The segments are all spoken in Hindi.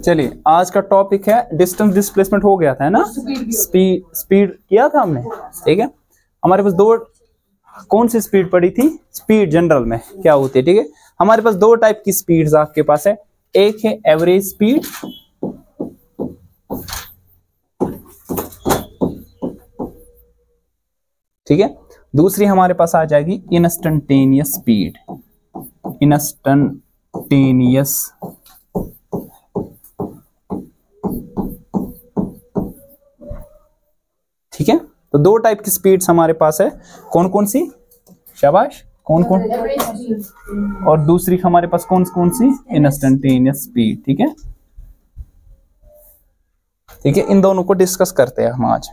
चलिए आज का टॉपिक है डिस्टेंस डिस्प्लेसमेंट हो गया था, है ना। स्पीड किया था हमने, ठीक है। हमारे पास दो, कौन सी स्पीड पड़ी थी, स्पीड जनरल में क्या होती है, ठीक है। हमारे पास दो टाइप की स्पीड्स आपके पास है, एक है एवरेज स्पीड, ठीक है। दूसरी हमारे पास आ जाएगी इंस्टेंटेनियस स्पीड, इंस्टेंटेनियस, ठीक है। तो दो टाइप की स्पीड्स हमारे पास है, कौन कौन सी, शाबाश, कौन कौन, और दूसरी हमारे पास कौन कौन सी, इंस्टेंटेनियस स्पीड, ठीक है। ठीक है, इन दोनों को डिस्कस करते हैं हम आज।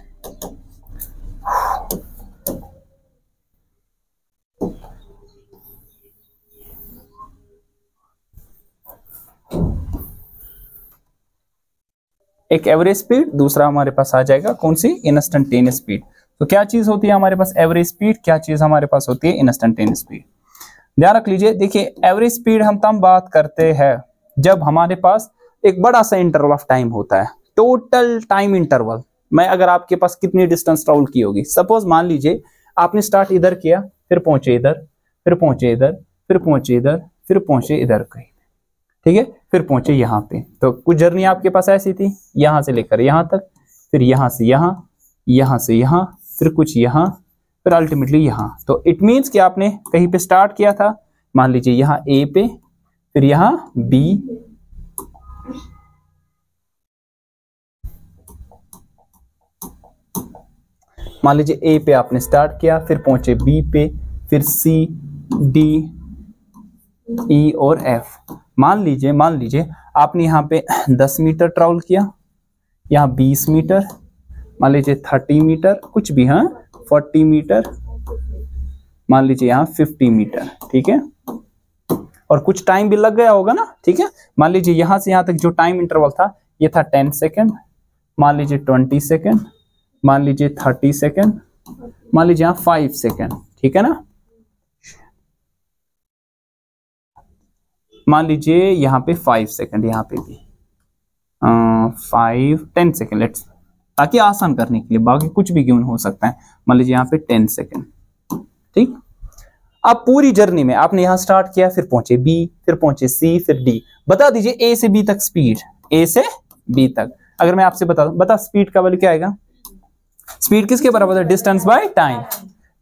एक एवरेज स्पीड, दूसरा हमारे पास आ जाएगा कौन सी, इंस्टेंटेनियस स्पीड। तो क्या चीज होती है हमारे पास एवरेज स्पीड, क्या चीज हमारे पास होती है इंस्टेंटेनियस स्पीड। ध्यान रख लीजिए, देखिए एवरेज स्पीड हम तब बात करते हैं जब हमारे पास एक बड़ा सा इंटरवल ऑफ टाइम होता है, टोटल टाइम इंटरवल में अगर आपके पास कितनी डिस्टेंस ट्रैवल की होगी। सपोज मान लीजिए आपने स्टार्ट इधर किया, फिर पहुंचे इधर, फिर पहुंचे इधर, फिर पहुंचे इधर, फिर पहुंचे इधर कहीं, ठीक है, फिर पहुंचे यहाँ पे। तो कुछ जर्नी आपके पास ऐसी थी, यहां से लेकर यहां तक, फिर यहां से यहां, यहां से यहां, फिर कुछ यहां, फिर अल्टीमेटली यहां। तो इट मींस कि आपने कहीं पे स्टार्ट किया था, मान लीजिए यहां ए पे, फिर यहां बी, मान लीजिए ए पे आपने स्टार्ट किया, फिर पहुंचे बी पे, फिर सी, डी, ई और एफ। मान लीजिए आपने यहाँ पे 10 मीटर ट्रैवल किया, यहाँ 20 मीटर, मान लीजिए 30 मीटर, कुछ भी, हाँ 40 मीटर, मान लीजिए यहाँ 50 मीटर, ठीक है। और कुछ टाइम भी लग गया होगा ना, ठीक है। मान लीजिए यहाँ से यहाँ तक जो टाइम इंटरवल था ये था 10 सेकेंड, मान लीजिए 20 सेकेंड, मान लीजिए 30 सेकेंड, मान लीजिए यहाँ 5 सेकेंड, ठीक है ना। मान लीजिए यहाँ पे 5 सेकेंड, यहाँ पे भी 10 सेकेंड लेट्स, ताकि आसान करने के लिए, बाकी कुछ भी गिवन हो सकता है। मान लीजिए यहाँ पे 10 सेकेंड, ठीक। अब पूरी जर्नी में आपने यहाँ स्टार्ट किया, फिर पहुंचे बी, फिर पहुंचे सी, फिर डी। बता दीजिए ए से बी तक स्पीड, ए से बी तक अगर मैं आपसे बता स्पीड का वैल्यू क्या आएगा। स्पीड किसके बराबर है, डिस्टेंस बाय टाइम।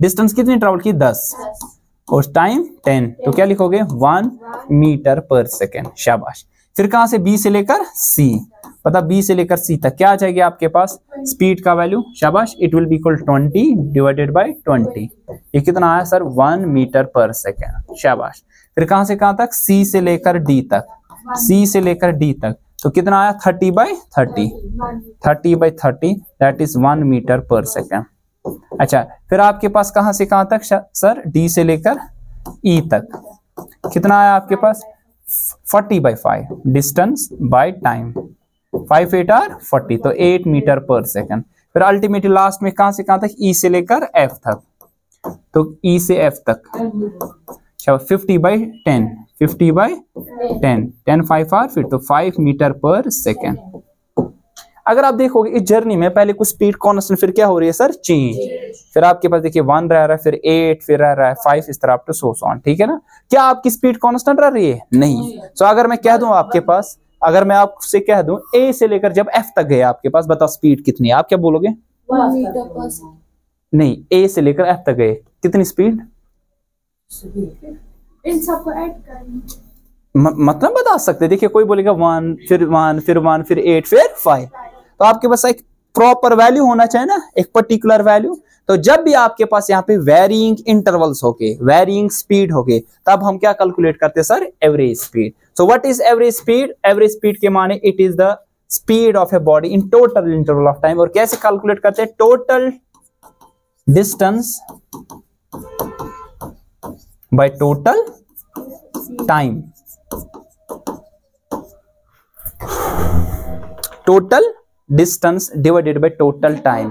डिस्टेंस कितनी ट्रेवल की, 10, और टाइम 10, तो क्या लिखोगे 1 मीटर पर सेकेंड, शाबाश। फिर कहां से, बी से लेकर सी, पता बी से लेकर सी तक क्या आ जाएगी आपके पास स्पीड का वैल्यू, शाबाश। It will be equal 20 divided by 20, ये कितना आया सर, 1 मीटर पर सेकेंड, शाबाश। फिर कहां से कहां तक, सी से लेकर डी तक, सी से लेकर डी तक, तो कितना आया 30 by 30, 30 by 30, that is 1 metre per second. अच्छा, फिर आपके पास कहां से कहां तक सर, डी से लेकर ई तक, कितना आया आपके पास 40 by 5, distance by time, 5 8 are 40, तो 8 मीटर पर सेकेंड। फिर अल्टीमेटली लास्ट में कहां से कहां तक, ई से लेकर एफ तक, तो ई से एफ तक 50 बाई 10, 50 बाई 10, 10 5 आर, फिर तो 5 मीटर पर सेकेंड। अगर आप देखोगे इस जर्नी में पहले कुछ स्पीड कांस्टेंट, फिर क्या हो रही है सर, चेंज। फिर आपके पास देखिए 1 रह रहा है, फिर 8, फिर रह रहा है 5, इस तरह अप टू सो ऑन, ठीक है ना। क्या आपकी स्पीड कांस्टेंट रह रही है, नहीं। सो अगर मैं कह दूं आपके पास, अगर मैं आपसे कह दूं ए से लेकर जब एफ तक गए आपके पास, बताओ स्पीड कितनी है, आप क्या बोलोगे, 1 मीटर पर सेकंड। नहीं, ए से लेकर एफ तक गए कितनी स्पीड, इन सबको ऐड करना मतलब बता सकते। देखिए कोई बोलेगा 1, फिर 1, फिर 1, फिर 8, फिर 5, तो आपके पास एक प्रॉपर वैल्यू होना चाहिए ना, एक पर्टिकुलर वैल्यू। तो जब भी आपके पास यहाँ पे वेरिंग इंटरवल्स होके, वेरिंग स्पीड होके, तब हम क्या कैलकुलेट करते हैं sir, average speed. So what is average speed, average speed के माने it is the speed of a body in total interval of time. और कैसे कैलकुलेट करते हैं, total distance by total time, total distance divided by total time.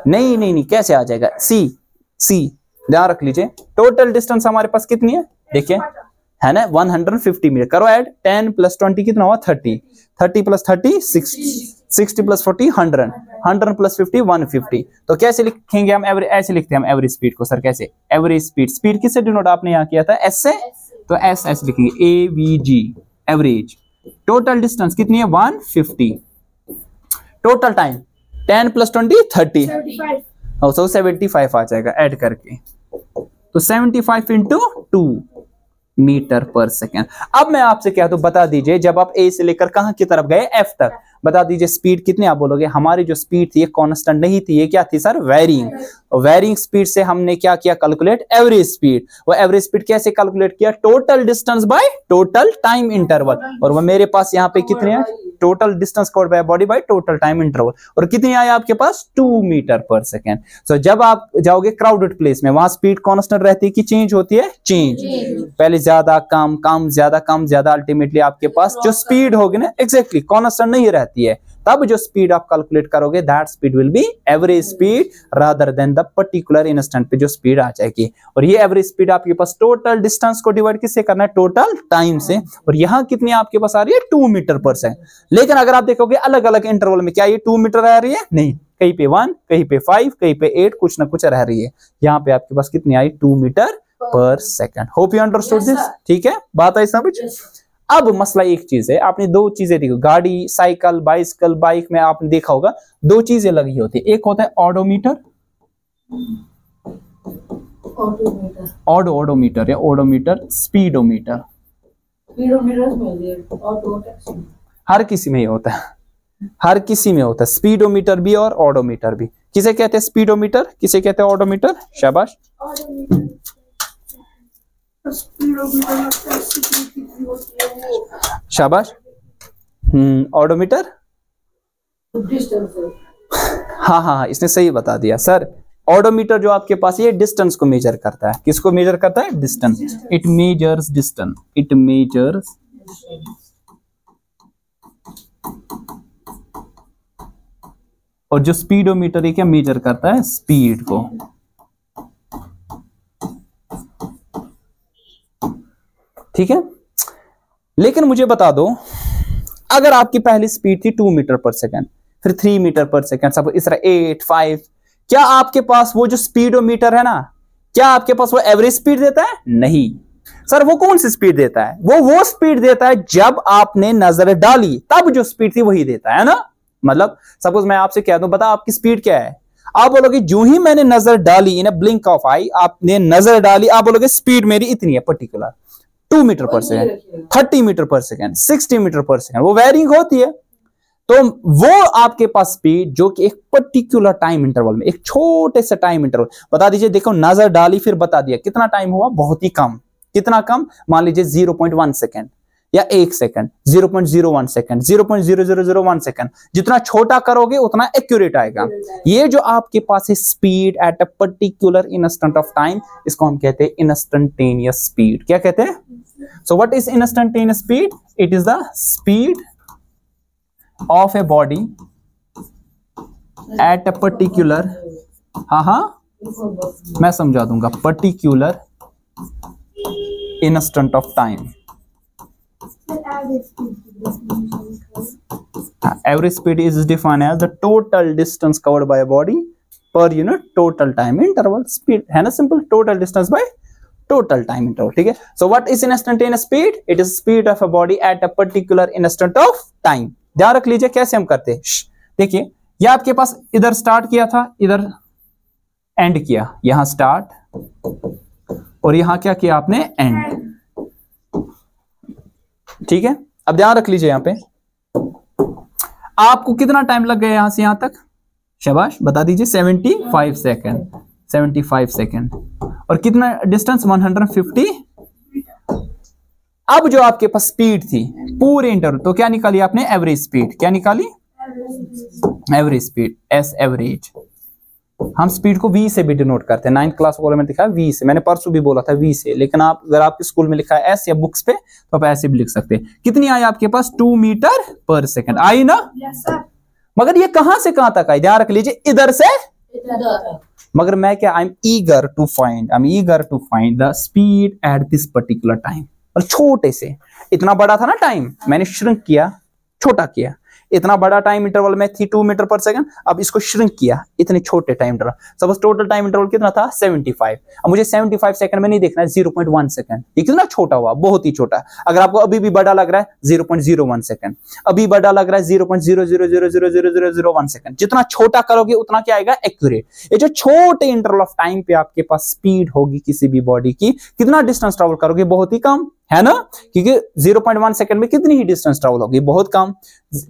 नहीं, कैसे आ जाएगा, सी ध्यान रख लीजिए, टोटल डिस्टेंस हमारे पास कितनी है, देखिए है ना, 150 मीटर। करो ऐड, 10 + 20 कितना हुआ 30, 30 + 30 60, 60 + 40 100, 100 + 50 150। तो कैसे लिखेंगे हम एवरेज? ऐसे लिखते हैं हम एवरेज स्पीड को। सर कैसे? एवरेज स्पीड, स्पीड किससे डिनोट आपने यहाँ किया था? एस से। तो एस ऐसे लिखेंगे, AVG एवरेज। टोटल डिस्टेंस कितनी है? 150। टोटल टाइम 10 + 20 30, 75 आ जाएगा ऐड करके। तो 75 × 2 मीटर पर सेकेंड। अब मैं आपसे कह दूं, बता दीजिए जब आप ए से लेकर कहां की तरफ गए? एफ तक, बता दीजिए स्पीड कितनी? आप बोलोगे हमारी जो स्पीड थी ये कांस्टेंट नहीं थी, ये क्या थी सर? वेरिंग। वेरिंग स्पीड से हमने क्या किया? Calculate average speed. वो एवरेज स्पीड कैसे कैलकुलेट किया? Total distance by total time interval. और वो मेरे पास यहाँ पे कितने हैं? Total distance covered by body by total time interval. और कितनी आई आपके पास? 2 मीटर पर सेकेंड। सो जब आप जाओगे क्राउडेड प्लेस में, वहां स्पीड कांस्टेंट रहती है कि चेंज होती है? चेंज। पहले ज्यादा कम, कम ज्यादा, कम ज्यादा, अल्टीमेटली आपके पास जो स्पीड होगी ना एग्जैक्टली कांस्टेंट नहीं रहती है। तब जो स्पीड आप कैलकुलेट करोगे that speed will be average speed rather than the particular instant पे जो स्पीड आ जाएगी। और ये एवरेज स्पीड आपके पास टोटल डिस्टेंस को डिवाइड किससे करना है? टोटल टाइम से। और यहाँ कितनी आपके पास आ रही है? 2 मीटर पर सेकंड। लेकिन अगर आप देखोगे अलग अलग इंटरवल में, क्या ये 2 मीटर आ रही है? नहीं, कहीं पे 1, कहीं पे 5, कहीं पे 8, कुछ ना कुछ रह रही है। यहाँ पे आपके पास कितनी आई? 2 मीटर पर second. Hope you understood this. ठीक है, बात आई समझ? अब मसला एक चीज है, आपने दो चीजें देखो, गाड़ी, साइकिल, बाइसिकल, बाइक में आपने देखा होगा दो चीजें लगी होती है। एक होता है ऑडोमीटर, ऑडोमीटर या ओडोमीटर, स्पीडोमीटर। हर किसी में ही होता है, हर किसी में होता है, स्पीडोमीटर भी और ऑडोमीटर भी। किसे कहते हैं स्पीडोमीटर, किसे कहते हैं ऑडोमीटर? शाबाश। शाबाश। ऑडोमीटर, हाँ हाँ इसने सही बता दिया सर। ऑडोमीटर जो आपके पास ये डिस्टेंस को मेजर करता है। किसको मेजर करता है? Distance. It measures distance, it measures और जो स्पीडोमीटर है क्या मेजर करता है? स्पीड को। ठीक है, लेकिन मुझे बता दो, अगर आपकी पहली स्पीड थी 2 मीटर पर सेकेंड, फिर 3 मीटर पर सेकेंड, सब इस तरह 8, 5, क्या आपके पास वो जो स्पीडोमीटर है ना, क्या आपके पास वो एवरेज स्पीड देता है? नहीं सर। वो कौन सी स्पीड देता है? वो स्पीड देता है जब आपने नजर डाली, तब जो स्पीड थी वही देता है ना। मतलब सपोज मैं आपसे कह दूं, बता आपकी स्पीड क्या है? आप बोलोगे जो ही मैंने नजर डाली, इन ब्लिंक ऑफ आई, आपने नजर डाली, आप बोलोगे स्पीड मेरी इतनी है particular, 2 metre per second, 30 metre per second, 60 metre per second, वो वेरिंग होती है। तो वो आपके पास स्पीड जो कि एक पर्टिकुलर टाइम इंटरवल में, एक छोटे से टाइम इंटरवल, बता दीजिए, देखो नजर डाली फिर बता दिया कितना टाइम हुआ, बहुत ही कम। कितना कम? मान लीजिए 0.1 सेकेंड या 1 सेकेंड, 0.01 सेकेंड, 0.0001 सेकेंड। जितना छोटा करोगे उतना एक्यूरेट आएगा। ये जो आपके पास है speed at a particular instant of time, इसको हम कहते हैं इंस्टेंटेनियस स्पीड। क्या कहते हैं? So what is instantaneous speed? It is the speed of a body at a particular, हाँ मैं समझा दूंगा, particular instant of time। Average speed is defined as the total distance covered by a body per unit total time interval। speed है ना, simple, total distance by total time interval। ठीक है, so what is instantaneous speed? It is speed of a body at a particular instant of time। ध्यान रख लीजिए कैसे हम करते हैं। देखिए, ये आपके पास इधर स्टार्ट किया था, इधर एंड किया, यहां स्टार्ट और यहां क्या किया आपने? एंड। ठीक है, अब ध्यान रख लीजिए, यहां पे आपको कितना टाइम लग गया यहां से यहां तक? शाबाश, बता दीजिए। 75 सेकेंड, 75 सेकेंड। और कितना डिस्टेंस? 150। अब जो आपके पास स्पीड थी पूरे इंटरवल, तो क्या निकाली आपने? Average speed. क्या निकाली? Average speed, S average. हम स्पीड को वी से भी डिनोट करते हैं। 9th क्लास वाले में लिखा है वी से, मैंने परसों भी बोला था वी से, लेकिन आप अगर आपके स्कूल में लिखा है एस या बुक्स पे तो आप ऐसे भी लिख सकते हैं। कितनी आई आपके पास? 2 मीटर पर सेकेंड आई ना? मगर ये कहां से कहां तक आई? ध्यान रख लीजिए, इधर से इधर। मगर मैं क्या, I am eager to find the speed at this particular time. और छोटे से, इतना बड़ा था ना टाइम, मैंने श्रिंक किया, छोटा किया, इतना बड़ा टाइम इंटरवल में थी 2 मीटर पर सेकंड, अब इसको श्रिंक किया इतने छोटे time interval. Suppose total time interval कितना था 75, अब मुझे 75 सेकंड में नहीं देखना है 0.1 सेकंड, ये कितना छोटा हुआ, बहुत ही छोटा। अगर आपको अभी भी बड़ा लग रहा है 0.01 सेकंड, अभी बड़ा लग रहा है 0.00000001 सेकंड, जितना छोटा करोगे उतना क्या आएगा, एक्यूरेट। ये जो छोटे इंटरवल ऑफ टाइम पे आपके पास स्पीड होगी किसी भी बॉडी की, कितना डिस्टेंस ट्रेवल करोगे, बहुत ही कम, है ना, क्योंकि 0.1 सेकंड में कितनी ही डिस्टेंस ट्रेवल होगी, बहुत कम,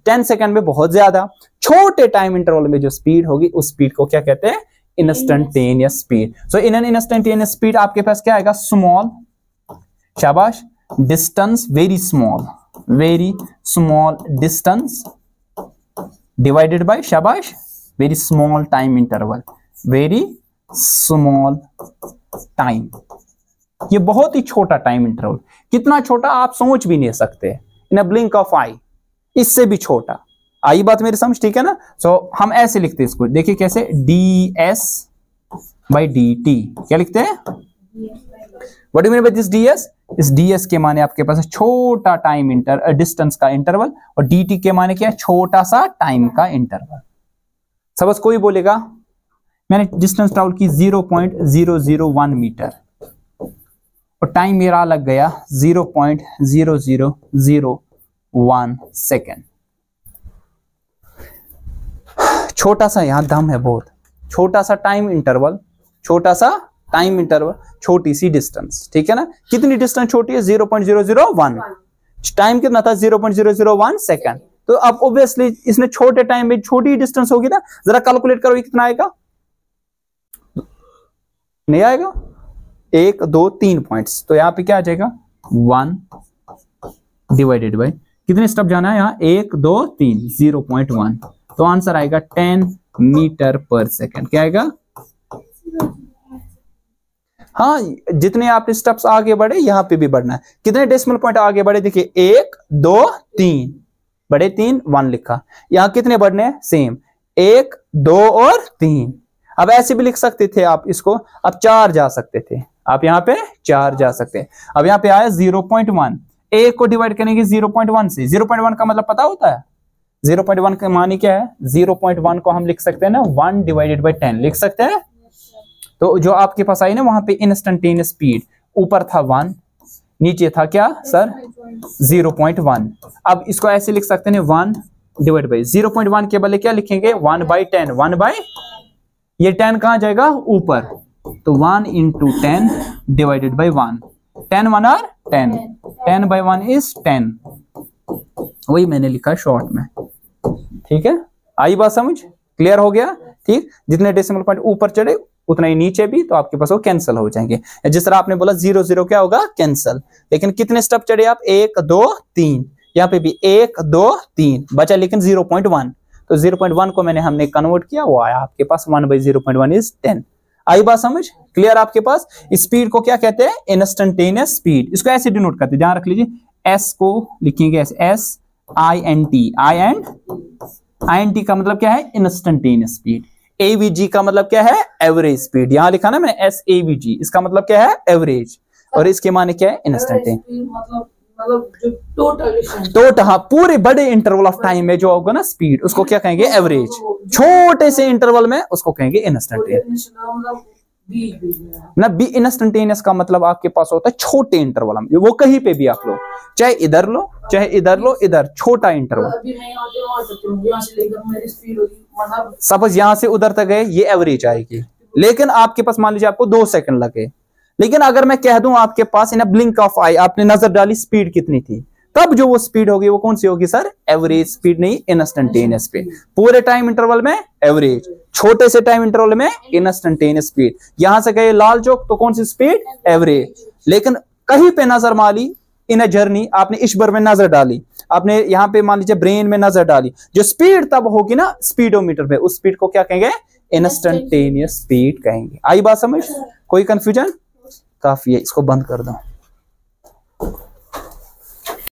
10 सेकंड में बहुत ज्यादा। छोटे टाइम इंटरवल में जो स्पीड होगी उस स्पीड को क्या कहते हैं, instantaneous speed. So in an instantaneous speed आपके पास क्या आएगा, स्मॉल, शाबाश, distance very small distance divided by, शाबाश, very small time interval, very small time. ये बहुत ही छोटा टाइम इंटरवल, कितना छोटा आप सोच भी नहीं सकते, इन अ ब्लिंक ऑफ आई, इससे भी छोटा। आई बात मेरी समझ, ठीक है ना। सो हम ऐसे लिखते हैं इसको, देखिए कैसे, ds by dt, क्या लिखते हैं, what do you mean by this ds, इस ds के माने आपके पास छोटा टाइम डिस्टेंस का इंटरवल, और dt के माने क्या है, छोटा सा टाइम का इंटरवल। सपोज कोई बोलेगा मैंने डिस्टेंस ट्रैवल की 0.001 मीटर और टाइम मेरा लग गया 0.0001 सेकेंड। छोटा सा यहां दम है, बहुत छोटा सा टाइम इंटरवल, छोटी सी डिस्टेंस, ठीक है ना। कितनी डिस्टेंस छोटी है, 0.001, टाइम कितना था 0.001 सेकेंड। तो अब ऑब्वियसली इसने छोटे टाइम में छोटी डिस्टेंस होगी ना, जरा कैलकुलेट करो कितना आएगा, नहीं आएगा, 1 2 3 पॉइंट्स, तो यहां पे क्या आ जाएगा 1 डिवाइडेड बाय, कितने स्टेप जाना है यहाँ, 1 2 3, 0.1, तो आंसर आएगा 10 मीटर पर सेकेंड। क्या आएगा, हाँ, जितने आप स्टेप्स आगे बढ़े यहां पे भी बढ़ना है। कितने डेसिमल पॉइंट आगे बढ़े, देखिए 1 2 3, बड़े 3 1 लिखा, यहां कितने बढ़ने हैं, सेम 1 2 और 3। अब ऐसे भी लिख सकते थे आप इसको, अब 4 जा सकते थे, आप यहाँ पे 4 जा सकते हैं। अब यहाँ पे आया 0.1, 1 को डिवाइड करेंगे 0.1 से, 0.1 का मतलब पता होता है, 0.1 का मानी क्या है, 0.1 को हम लिख सकते हैं ना 1 डिवाइडेड बाय 10 लिख सकते हैं। तो जो आपके पास आई ना वहां पे इंस्टेंटेनियस स्पीड, ऊपर था 1, नीचे था क्या सर 0.1। अब इसको ऐसे लिख सकते हैं 1 डिवाइड बाय 0.1 के बदले क्या लिखेंगे 1 बाय 10, 1 बाय, ये 10 कहां जाएगा ऊपर, तो 1 into 10 डिवाइडेड बाय 1, 10 1 और 10, 10 by 1 is 10, वही मैंने लिखा शॉर्ट में, ठीक है। आई बात समझ, क्लियर हो गया, ठीक। जितने डेसिमल पॉइंट ऊपर चढ़े उतना ही नीचे भी, तो आपके पास वो कैंसिल हो जाएंगे। जिस तरह आपने बोला 0 0 क्या होगा, कैंसिल। लेकिन कितने स्टेप चढ़े आप, 1 2 3, यहाँ पे भी 1 2 3 बचा, लेकिन 0.1, तो 0.1 को हमने कन्वर्ट किया, वो आया आपके पास 1 by 0.1 is 10। आई बात समझ, क्लियर आपके पास। स्पीड को क्या कहते हैं, इंस्टेंटेनियस स्पीड। इसको ऐसे डिनोट करते हैं, ध्यान रख लीजिए, एस को लिखेंगे एस INT, INT का मतलब क्या है, इंस्टेंटेनियस स्पीड। AVG का मतलब क्या है, एवरेज स्पीड, यहां लिखा ना मैंने SAVG, इसका मतलब क्या है, एवरेज, और इसके माने क्या है, इंस्टेंटेनियस, मतलब जो टोटल, हाँ, पूरे बड़े इंटरवल ऑफ टाइम में जो होगा ना स्पीड, उसको क्या कहेंगे, एवरेज। छोटे से इंटरवल में उसको कहेंगे इंस्टेंटेनियस। ना बी इंस्टेंटेनियस का मतलब आपके पास होता है छोटे इंटरवल में, वो कहीं पे भी आप लो, चाहे इधर लो चाहे इधर लो, इधर छोटा इंटरवल। सपोज यहां से उधर तक गए, ये एवरेज आएगी। लेकिन आपके पास मान लीजिए आपको 2 सेकंड लगे, लेकिन अगर मैं कह दूं आपके पास इन ब्लिंक ऑफ आई आपने नजर डाली स्पीड कितनी थी, तब जो वो स्पीड होगी वो कौन सी होगी सर, एवरेज स्पीड, नहीं इंस्टेंटेनियस स्पीड। पूरे टाइम इंटरवल में एवरेज, छोटे से टाइम इंटरवल में इंस्टेंटेनियस स्पीड। यहां से गए लाल चौक तो कौन सी स्पीड, एवरेज। लेकिन कहीं पे नजर मारी इन अ जर्नी, आपने ईश्वर में नजर डाली, आपने यहाँ पे मान लीजिए ब्रेन में नजर डाली, जो स्पीड तब होगी ना स्पीडोमीटर पे, उस स्पीड को क्या कहेंगे, इंस्टेंटेनियस स्पीड कहेंगे। आई बात समझ, कोई कंफ्यूजन, काफी है, इसको बंद कर दो।